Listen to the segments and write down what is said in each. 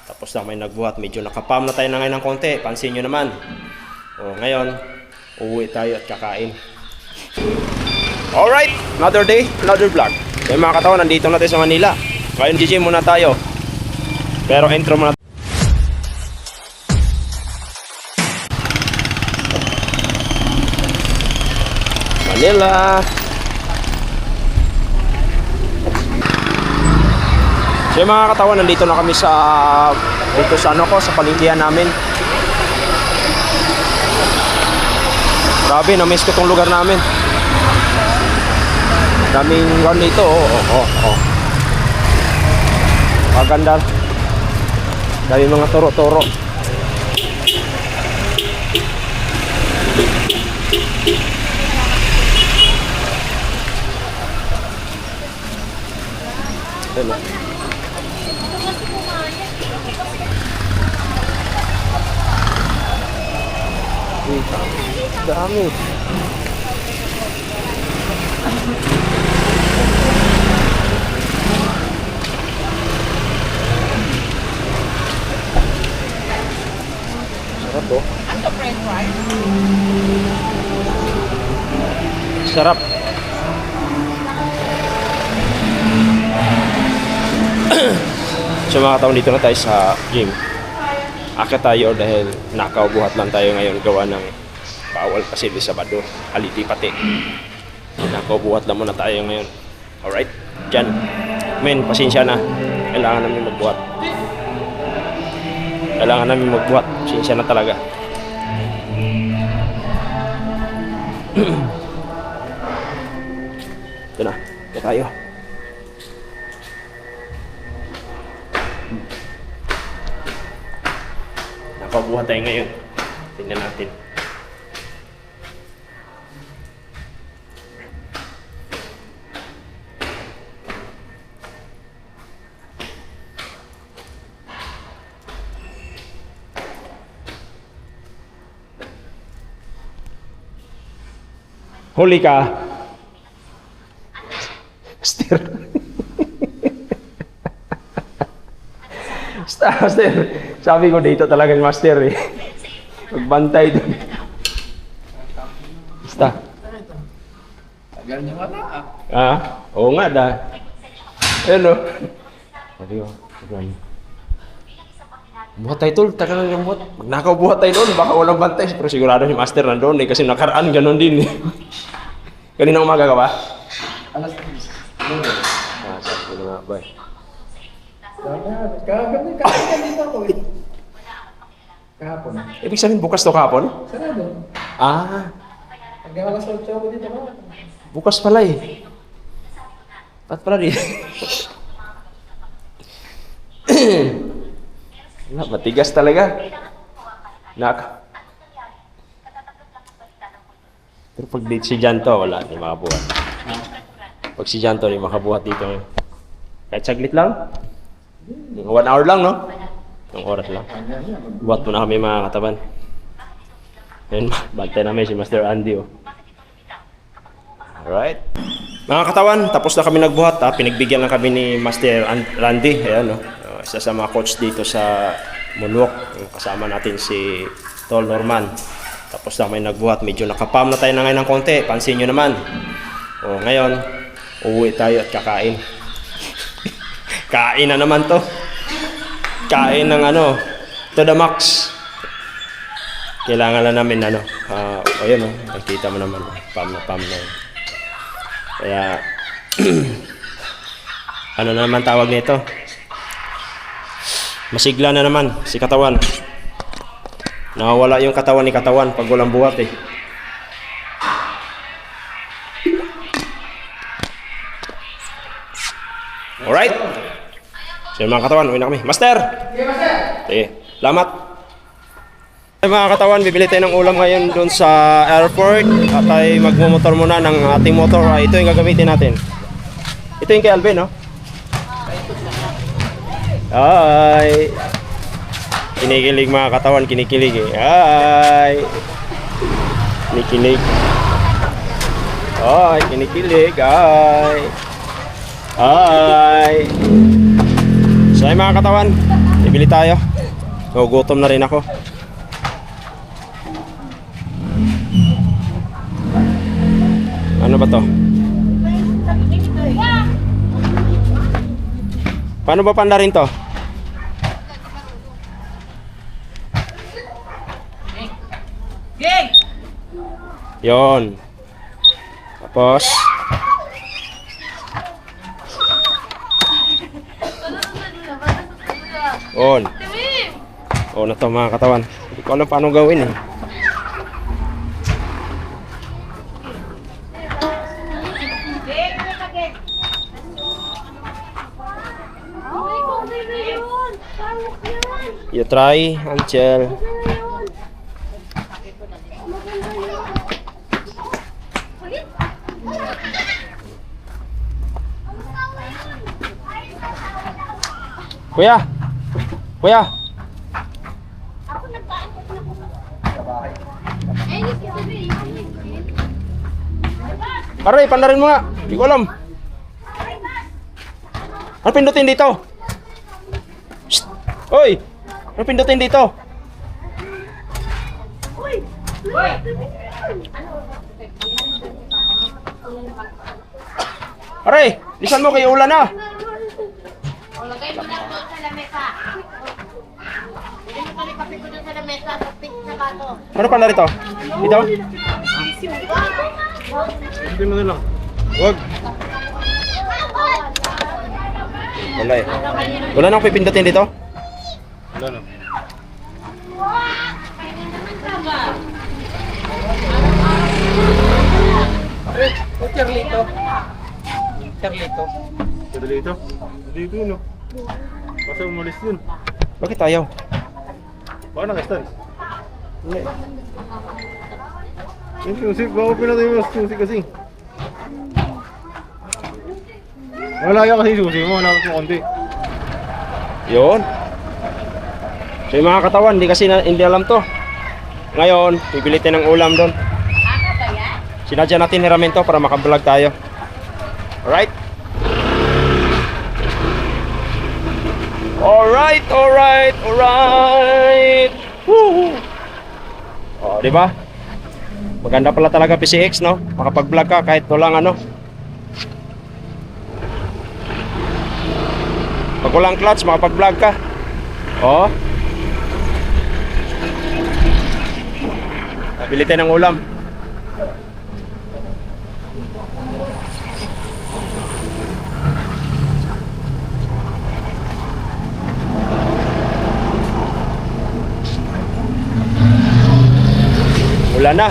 Tapos na may nagbuhat. Medyo nakapam na tayo na ngayon ng konti. Pansin nyo naman. O, ngayon, uuwi tayo at kakain. Alright, another day, another vlog. Kaya mga katawan, nandito na tayo sa Manila. Ngayon, GG muna tayo. Pero intro muna. Manila. So mga katawan, nandito na kami sa sa palengkehan namin. Grabe, na-miss ko tong lugar namin. Daming run dito, maganda. Daming mga toro-toro. Ayan. Dami. Sarap oh. Ano french fries? Sarap. So mga taon, dito na tayo sa gym. Akit tayo dahil nakaubuhat lang tayo ngayon gawa ng bawal kasi di Sabado, haliti pati. Nakaubuhat lang muna tayo ngayon. Alright, dyan. Men, pasensya na. Kailangan namin magbuhat. Pasensya na talaga. Ito na, ito tayo. Nakabuhat tayo ngayon. Tingnan natin. Huli ka. Master. Master. Sabi ko dito talaga yung master eh. Magbantay doon. Basta. Tagal niya wala ah. Ah, oo nga da. Ayun o. Sabi ko, buhat tayo tol, tagal na yung buhat. Magnakaw buhat tayo doon, baka walang bantay. Pero sigurado si master nandun eh, kasi nakaraan ganon din eh. Kanina umaga ka ba? Alas 10. Ah, sabi ko na nga, bye. Kahapon dito ako eh. Kahapon. Ibig sabihin bukas to kahapon? Sarado. Ah, Hanggang alas 8 ako dito kahapon. bukas pala eh. Ba't pala rin? Wala, matigas talaga. Pero pag date si Janto, wala, hindi makabuhat. Pag si Janto, hindi makabuhat dito. Kahit saglit lang. 1 hour lang, no? 1 oras lang. Buhat mo na kami mga kataban. Ayun, bantay namin si Master Andy, oh. Alright. Mga katawan, tapos na kami nagbuhat, ha? Pinagbigyan lang kami ni Master Randy. Ayan, no? Isa sa mga coach dito sa Munwok. Kasama natin si Tol Norman. Tapos na may nagbuhat. Medyo nakapam na tayo na ngayon ng konti. Pansin nyo naman. O, ngayon, uuwi tayo at kakain. Kain na naman to. Kain ng ano, to the max. Kailangan lang namin ano. Ayun, nakikita mo naman. Pam na yun. Kaya, ano na naman tawag nito? Masigla na naman si katawan. Nawawala yung katawan ni katawan pag walang buhat eh. Alright. So mga katawan, uwi na kami. Master! Okay, Master! Sige, salamat. Mga katawan, bibili tayo ng ulam ngayon doon sa airport. At ay magmumotor muna ng ating motor. Ito yung gagamitin natin. Ito yung kay Alvin, no? Ay! Kinikilig mga katawan, kinikilig eh. Ay! Kinikilig. Ay, kinikilig. Ay! Ay! So ay mga katawan, bibili tayo. So, gutom na rin ako. Ano ba to? Paano ba panda rin to? Gig! Yon. Tapos on. Oh, na to mga katawan. Hindi ko alam paano gawin eh. Gig! Ano ka, Gig? You try, Angel. Kuya! Kuya! Aray, pandarin mo nga. Hindi ko alam. Ano pindutin dito? Shh! Hoy! Ano pindutin dito? Aray! Lisan mo kayo ulan na. Lagay mo na doon sa lamesa. Bili mo kami kape ko doon sa lamesa sa pink na bato. Ano pa narito? Dito? Hindi mo na lang. Huwag. Wala eh. Wala nang pipindutin dito? Wala na. Charlito. Charlito. Dito? Dito yun, no? Basta umalis yun. Bakit ayaw? Baka naka-stand. Hindi. Yung susi, baka pinatay mo yung susi kasi. Wala yan kasi yung susi mo, hanapit mo konti. Yun. So yung mga katawan, hindi alam to. Ngayon, bibili tayo ng ulam doon. Aka ba yan? Sinadya natin ni Ramen to para makablog tayo. Alright? Alright, alright, alright. Woo! Oh, di ba? Maganda pala talaga PCX, no? Makapag-vlog ka kahit walang ano. Pag walang clutch, makapag-vlog ka. Oh. Bili tayo ng ulam. Wala na.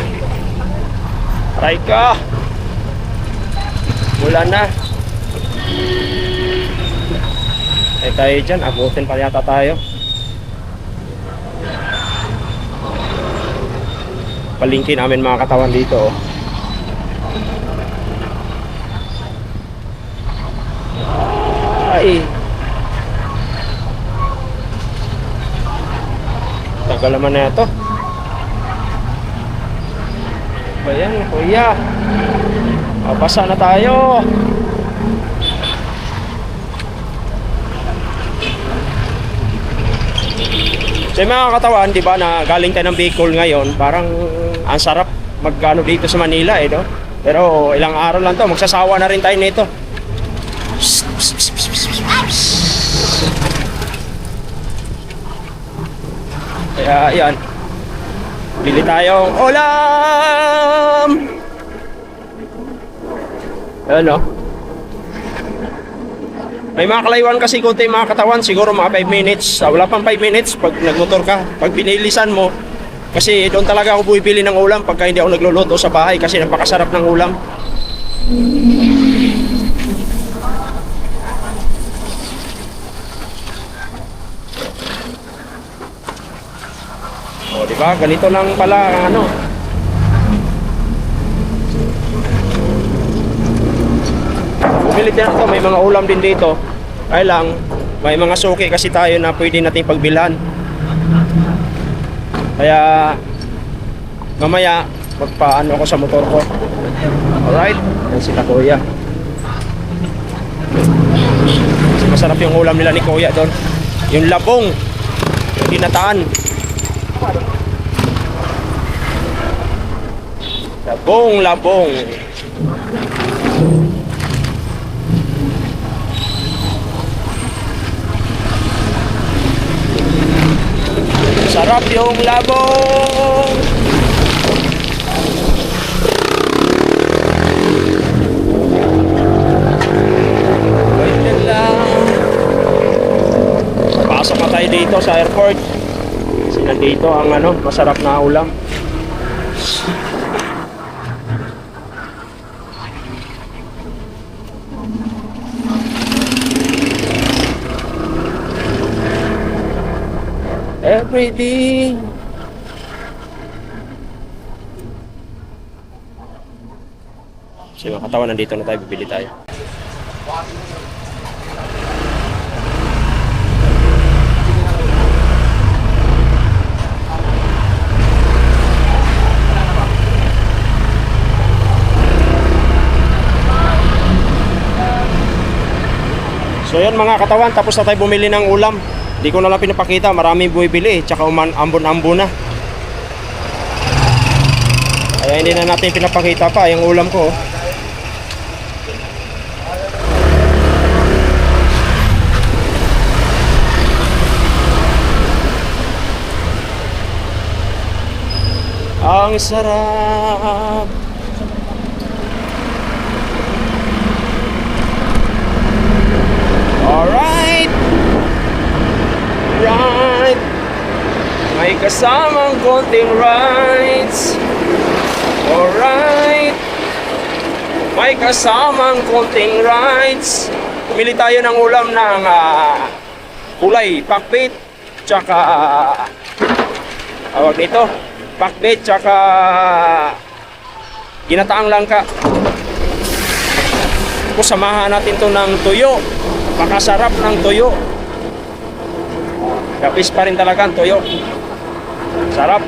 Aray ka. Wala na. Ay tayo dyan. Abutin pa yata tayo. Palingki namin mga katawan dito. Oh. Ay. Tagal naman na ito. Ayan, kuya. Mabasa na tayo. So mga katawan, di ba, na galing tayo ng Bicol ngayon, parang ang sarap magano dito sa Manila eh, no? Pero ilang araw lang to, magsasawa na rin tayo nito. Kaya ayan, bili tayong ulam! Ayan, no? May mga kalayuan kasi konti mga katawan, siguro mga 5 minutes. Wala pang 5 minutes pag nagmotor ka. Pag binilisan mo, kasi doon talaga ako bumibili ng ulam pagka hindi ako nagluluto sa bahay kasi napakasarap ng ulam. O, di ba? Ganito lang pala ang ano. Bumili din ito, may mga ulam din dito. Ay lang, may mga suki kasi tayo na pwede nating pagbilhan. Kaya mamaya magpaano ako sa motor ko. Alright, yan sila kuya. Kasi masarap yung ulam nila ni kuya doon. Yung labong. ginataan. Labong. Sarap yung labong. Wait lang. Pasok na tayo dito sa airport. Kasi nandito ang masarap na ulam. Everything. So yung katawan, nandito na tayo, bibili tayo. So yun mga katawan, tapos na tayo bumili ng ulam. Hindi ko na lang pinapakita, maraming bumibili, tsaka ambon-ambon na. Kaya hindi na natin pinapakita pa yung ulam ko. Ang sarap. Alright. Right. May kasamang konting rides. Alright. May kasamang konting rides. Pumili tayo ng ulam ng kulay, pakbit, tsaka awag nito, pakbit, tsaka ginataang langka. Kung samahan natin to ng tuyo, pakasarap ng tuyo. Kapis pa rin talaga ang tuyo. Sarap.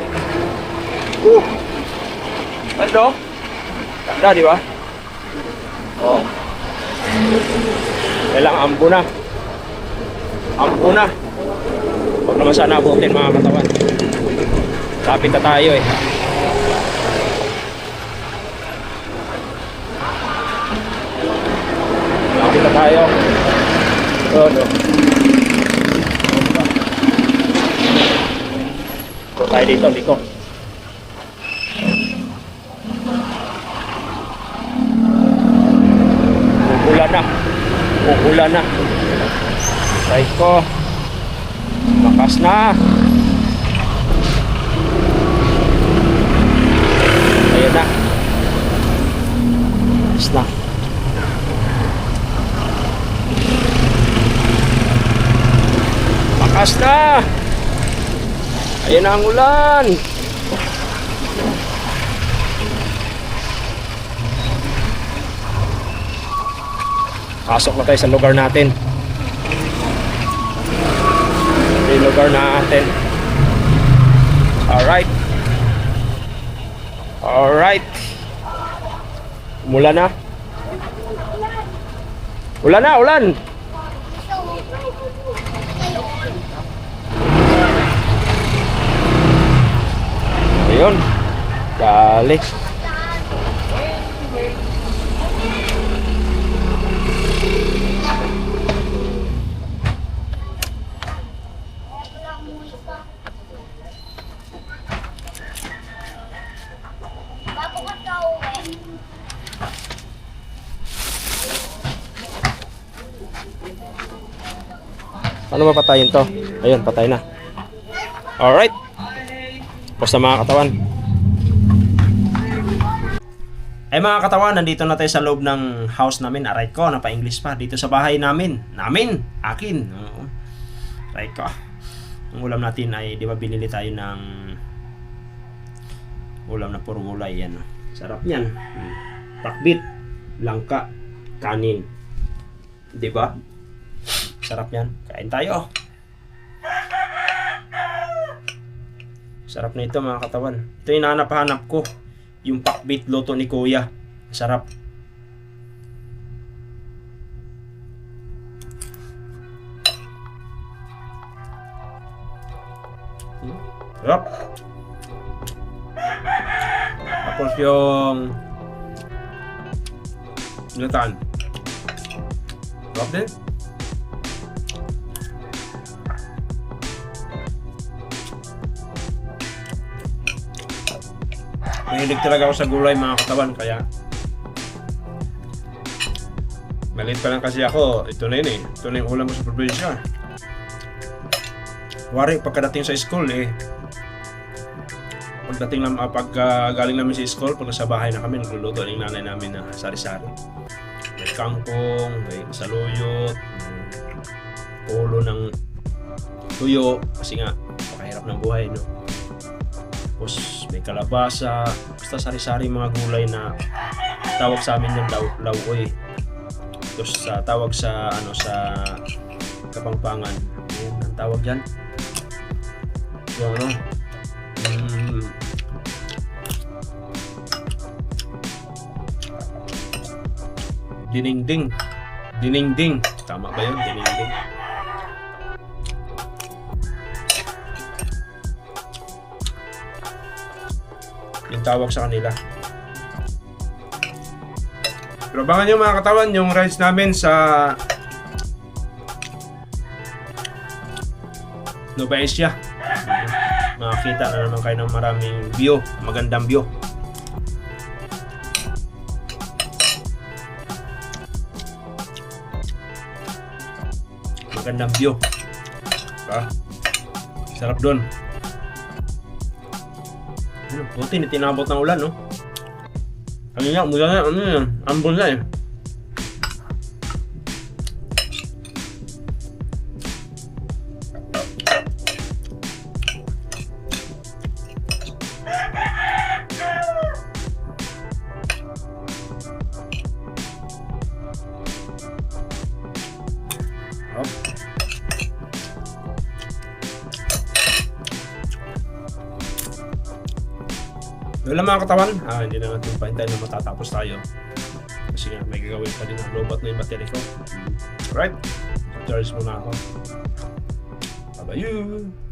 Ano? Ganda, di ba? Oh. Kailangan ambo na. Ambo na. Huwag naman sana abutin mga katawan. Lapit na tayo eh. Lapit na tayo. Oh, no. So tayo dito. Uulan na. Try ko. Makas na. Ayan na. Makas na. Makas na. Ayan na ang ulan. Pasok na tayo sa lugar natin. Yung lugar natin. Alright. Alright. Umulan na. Ulan na, ulan. Ayun. Dali. Ano ba patayin to? Ayun, patay na. Alright. Tapos na mga katawan. Ay mga katawan, nandito na tayo sa loob ng house namin. Aray ko, napa-English pa. Dito sa bahay namin. Akin. Oo. Aray ko. Ang ulam natin ay, di ba binili tayo ng ulam na puro gulay. Yan. Sarap yan. Pakbit, langka, kanin. Di ba? Sarap yan. Kain tayo. Sarap na ito mga katawan. Ito yung hanap-hanap ko. Yung pakbit luto ni Kuya. Sarap. Sarap. Tapos yung ginataan. Sarap din. Mahilig talaga ako sa gulay mga katawan, kaya maliit pa lang kasi ako, ito na yun eh. Ito na yung ulam ko sa probinsya. Wari, pagkadating sa school eh, pagdating na, galing namin sa school, pag nasa bahay na kami, nagluluto ng nanay namin na sari-sari. May kangkong, may saluyot, ulo ng tuyo, kasi nga, pakahirap ng buhay, no? Tapos may kalabasa, basta sari-sari mga gulay na tawag sa amin yung lauoy. Tapos tawag sa ano sa Kapampangan, yun ang tawag diyan. Yung ano, dininding, tama ba yun? Dininding. Yung tawag sa kanila. Pero abangan nyo mga katawan yung rides namin sa Nueva Ecija. Makakita na naman kayo ng maraming view, magandang view. Magandang view. Diba? Sarap doon. Buti ni tinabot ng ulan, no? Ano yan? Mula na, ano yan? Ambon na eh. Oh. Wala mga katawan, hindi na natin pahintayin na matatapos tayo. Kasi nga, may gagawin pa din. Lobat na yung battery ko. Alright, charge muna ako. Bye-bye!